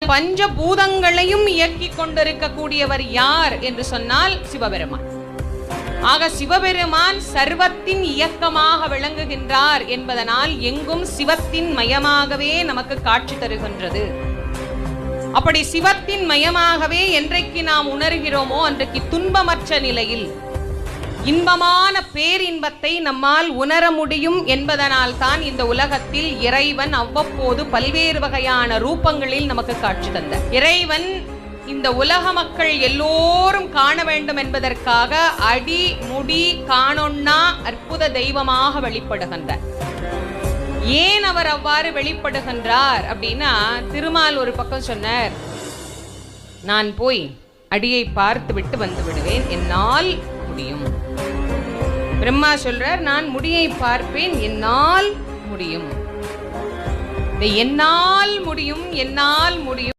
பஞ்சபூதங்களையும் இயக்கிக் கொண்டிருக்கக்கூடியவர் யார் என்று சொன்னால் சிவபெருமான். ஆக சிவபெருமான் சர்வத்தின் இயக்கமாக விளங்குகின்றார் என்பதனால் எங்கும் சிவத்தின் மயமாகவே நமக்கு காட்சி தருகின்றது. அப்படி சிவத்தின் மயமாகவே என்றைக்கு நாம் உணர்கிறோமோ அன்றைக்கு துன்பமற்ற நிலையில் இன்பமான பேரின்பத்தை நம்மால் உணர முடியும் என்பதனால் தான் இந்த உலகத்தில் இறைவன் அவ்வப்போது பல்வேறு வகையான ரூபங்களில் நமக்கு காட்சி தந்தார். இறைவன் இந்த உலக மக்கள் எல்லோரும் காண வேண்டும் என்பதற்காக அடி முடி காணொண்ணா அற்புத தெய்வமாக வெளிப்படுகின்றார். ஏன் அவர் அவ்வாறு வெளிப்படுகின்றார் அப்படின்னா, திருமால் ஒரு பக்கம் சொன்னார், நான் போய் அடியை பார்த்து விட்டு வந்து விடுவேன், என்னால் முடியும். பிரம்மா சொல்றார், நான் முடியை பார்ப்பேன், என்னால் முடியும். என்னால் முடியும், என்னால் முடியும்